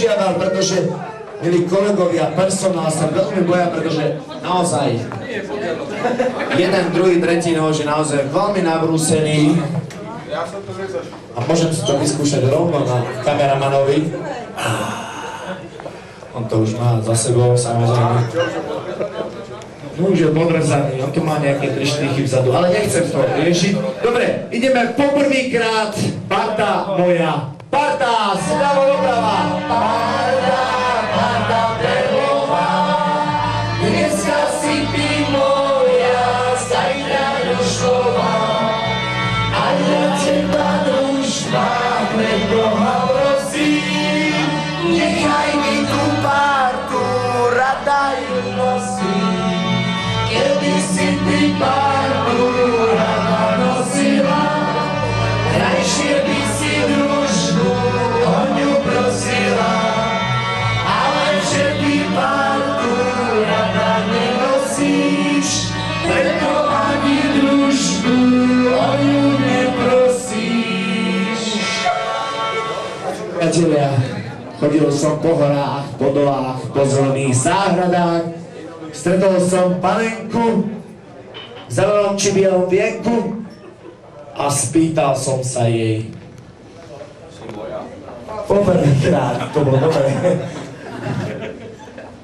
žiadal, pretože, milí kolegovia, personál sa veľmi boja, pretože naozaj jeden, druhý, tretí nož je naozaj veľmi nabrúsený. A môžem si to vyskúšať rovno na kameramanovi. On to už má za sebou, samozrejme. No už je podrezaný, on tu má nejaké 3 štychy vzadu, ale nechcem to riešiť. Dobre, ideme poprvýkrát, parta moja. Parta, zľavo doprava. Parta, parta perlová. Dneska si ty moja, zajtra rušková. A ja teba družba, pred Boha prosím. Nechaj mi tú partu, rada ju nosím. Kedy si ty partu rada nosila, krajšie by si družbu o ňu prosila. Ale že ty partu rada nenosíš, preto ani družbu o ňu neprosíš. Priatelia, chodil som po horách, po dolách, po zelených záhradách. Stretol som panenku v zelenom či bielom vienku a spýtal som sa jej. Poprvýkrát, to bolo dobré.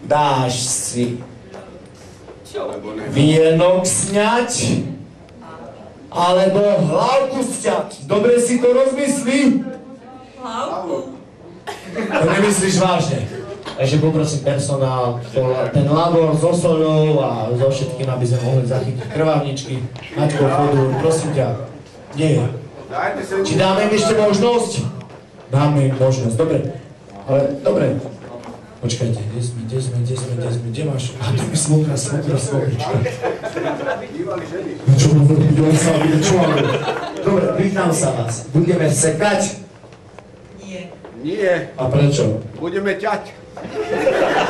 Dáš si vienok sňať alebo hlavku sťať? Dobre si to rozmyslí? Hlavku. To nemyslíš vážne? Takže poprosím personál, ten labor so soľou a so všetkým, aby sme mohli zachytiť krvavničky. Maťko, Fodur, prosím ťa. Nie. Či dáme im ešte možnosť? Dáme im možnosť, dobre. Ale, dobre. Počkajte, kde máš? A to je svokrička. Čo budem robiť, on sa bude čúvať. Dobre, pýtam sa vás. Budeme sekať? Nie. A prečo? Budeme ťať.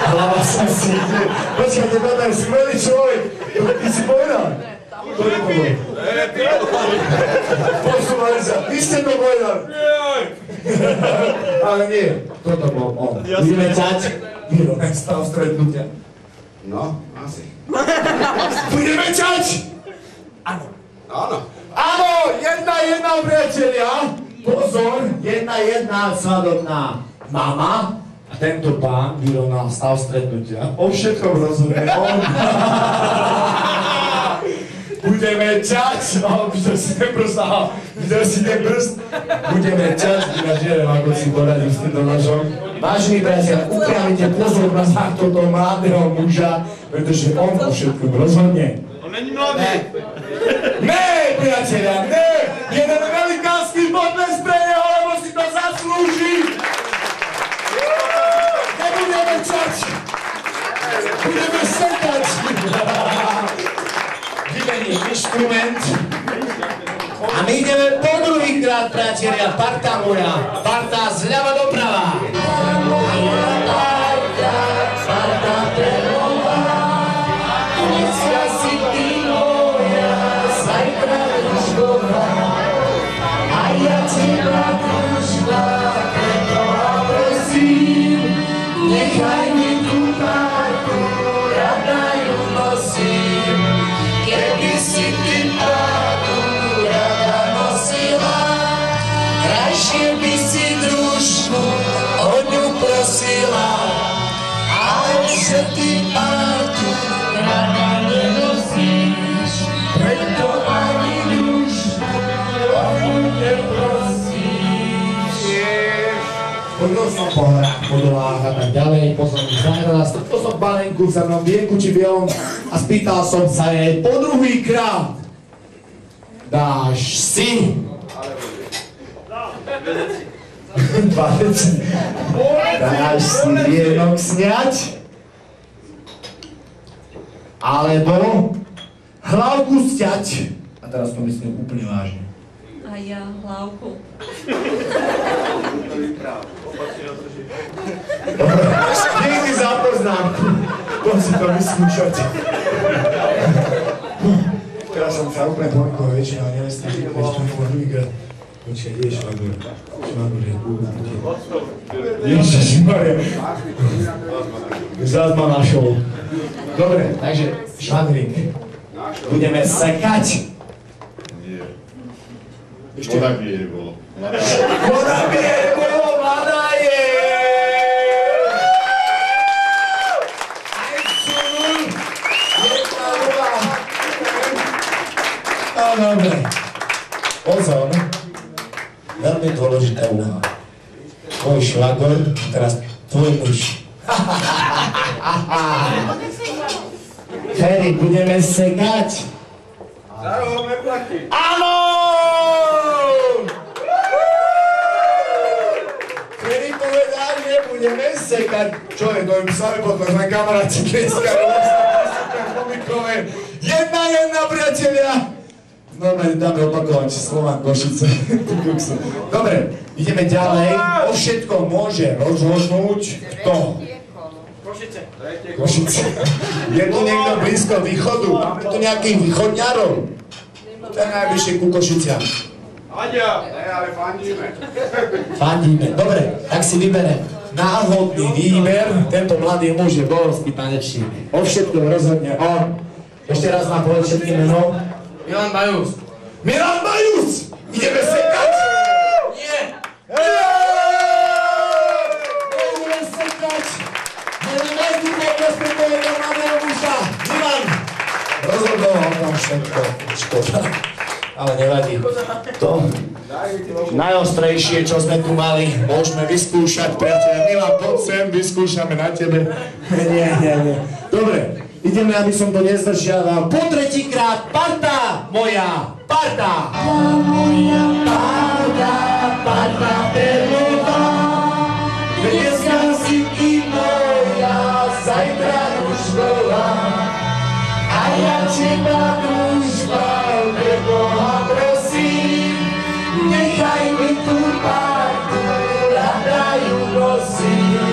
Hlava som si ide. Počkajte, to je skvelý človek. To ty si povedal. To je povedal. Počúvali sa, ty ste to povedal. Ale nie, toto bol on. Budeme ťať. Miro, stav stretnutia. No, asi. Budeme ťať! Áno. Áno. Áno, jedna, priatelia. Pozor, jedna svadobná mama a tento pán vyrovnal stav stretnutia. O všetkom rozumie on. Budeme ťať, videl si ten prst, budeme ťať, ináč neviem, ako si poradím s týmto nožom. Vážení priatelia, upriamite pozornosť na toto mladého muža, pretože on o všetkom rozhodne. On není mladý. Ne, priatelia, ne! Jeden velikánsky potles pre neho, lebo si to zaslúži! Nebudeme čať! Budeme sekať! Vymením inštrument. A my ideme po druhýkrát, priatelia, parta moja. Parta zľava doprava. Parta perlová. Dneska si ty moja, zajtra rušková. A ja teba družba, pre Boha prosím. Nechaj mi tú partu, rada ju nosím. Keby si ty partu rada nosila, krajšie by si družbu o ňu prosila. Ale že ty partu rada nenosíš, preto ani družbu o ňu neprosíš. Chodil som po horách, po dolách a tak ďalej, po zelených záhradách, stretol som panenku v zelenom vienku či bielom a spýtal som sa jej po druhýkrát. Dáš si? Dáš si vienok sňať? Alebo hlavku sťať? A teraz to myslím úplne vážne. A ja hlavku. Díky za poznámku. Poď si to vyskúšať. Teraz som sa úplne ponikol väčšinou nevestný, ešte to druhýkrát. Počkaj, kde je švagor? Švagor je tu. Ježišmaria. Zás ma našol. Dobre, takže švagrík. Budeme sekať. Nie. Vodabier bolo. Vodabier bolo, mladá je! Aj sunul. Jedna druhá. No dobre. Pozor. Veľmi dôležitá úloha. Tvoj švagor, teraz tvoj muž. Ferry, budeme sekať. Zároveň neplatí. Áno! Ferry povedal, že budeme sekať. Čo je, to im sami potom na kamaráti dneska. Jedna, priatelia. Normálne dáme opakovať Slován Košice. Dobre, ideme ďalej. O všetkom môže rozhodnúť kto? Košice. Je tu niekto blízko východu? Máme tu nejakých východňarov? Ten najbližšie ku Košiciam. Aďa, ale fandíme. Fandíme. Dobre, tak si vyberem. Náhodný výber. Tento mladý muž je borovský tanečník. O všetkom rozhodne on. Ešte raz nám povedz všetky meno. Milan Bajus. Milan Bajus! Ideme sekať? Nie! Ideme sekať! Ideme sekať svojho mladého muža! Milan! Rozhodol o tom všetko. Škoda. Ale nevadí. To najostrejšie, čo sme tu mali, môžeme vyskúšať, priateľe. Milan, poď sem, vyskúšame na tebe. Nie. Dobre. Ideme, aby som to nezdržiaval. Po tretíkrát, parta moja, parta! Moja parta, parta perlová, dneska si ty moja, zajtra družková. A ja teba, družba, pre Boha prosím, nechaj mi tú partu, rada ju prosím.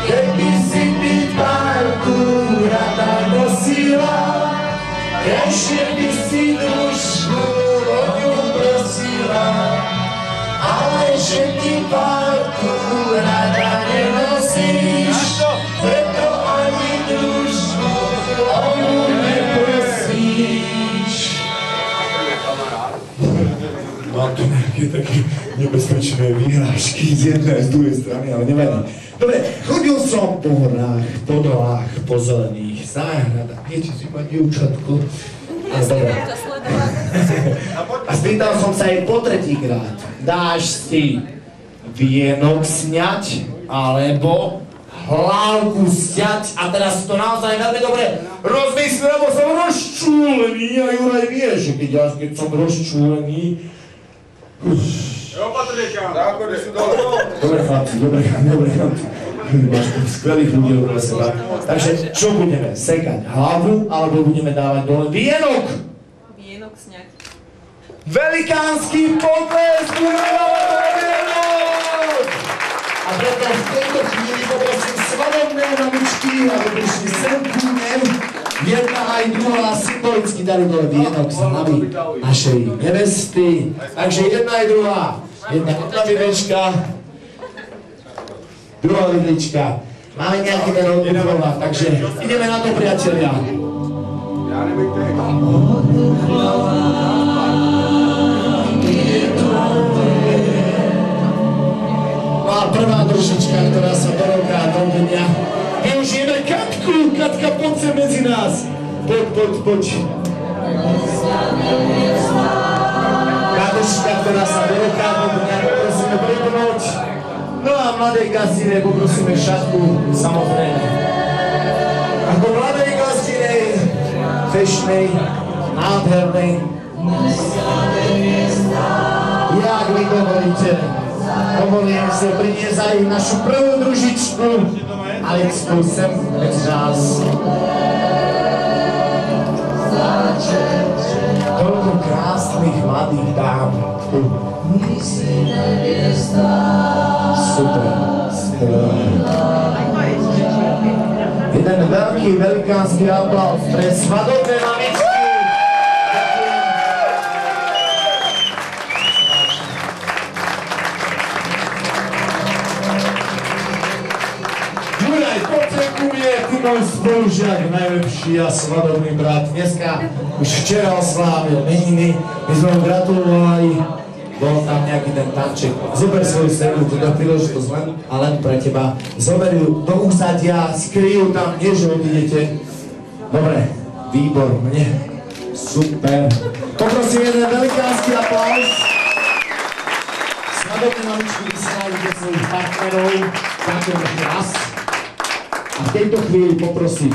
Keby si ty partu rada nosila, ešte by si dušku o ňu prosila. Ale že ty partu rada nenosíš, preto ani dušku o ňu neprosíš. Mám tu nejaké také nebezpečné výhrážky z jednej, z druhej strany, ale nevadí. Dobre, chodil som po horách, po dolách, po zelených záhradách. Viete si ma, dievčatko? A spýtal som sa jej po tretíkrát. Dáš si vienok sňať, alebo hlavku sťať? A teraz to naozaj veľmi dobre rozmyslím, lebo som rozčúlený. A Juraj vie, že keď som rozčúlený... Záchody sú dole. Dobre chlapci. Máš tu skvelých ľudí okolo seba. Takže čo budeme? Sekať hlavu, alebo budeme dávať dole vienok? Vienok sňať. Velikánsky potles! Budeme dávať dole vienok! A preto v tejto chvíli poprosím svadobné mamičky, aby prišli sem ku mne. Jedna aj druhá symbolicky dali dole vienok z hlavy našej nevesty. Takže jedna aj druhá. Jedna vidlička, druhá vidlička. Máme nejaký ten odbuchová, takže ideme na to, priatelia. Ja neviem, kto je. No a prvá družička, ktorá sa dorovná do dňa. Využijeme Katku. Katka, poď sem medzi nás. Poď. Kaduška, ktorá sa dorovná do dňa, poprosíme pripnúť. No a mladej gastine poprosíme šatku, samozrejme. Ako mladej gastine, fešnej, nádhernej. Jak vy dovolíte, dovolím sa priniesť aj našu prvú družičku, Alexku, sem medzi nás. Toľko krásnych mladých dám. Super. Jeden veľký, velikánsky aplauz pre svadobné mamičky. Jaj, poď sem ku mne, ty môj spolužiak, najlepší a svadobný brat. Dneska už včera oslávil meniny, my sme mu gratulovali, bol tam nejaký ten tanček. Zober svoju séru, teda príležitosť len a len pre teba. Zober ju do úsadia, skryjú tam, nie že odídete. Dobre, výborne, super. Poprosím jeden velikánsky aplauz. Svadobné mamičky vysielajú svojich partnerov, ďakujem ešte raz. A v tejto chvíli poprosím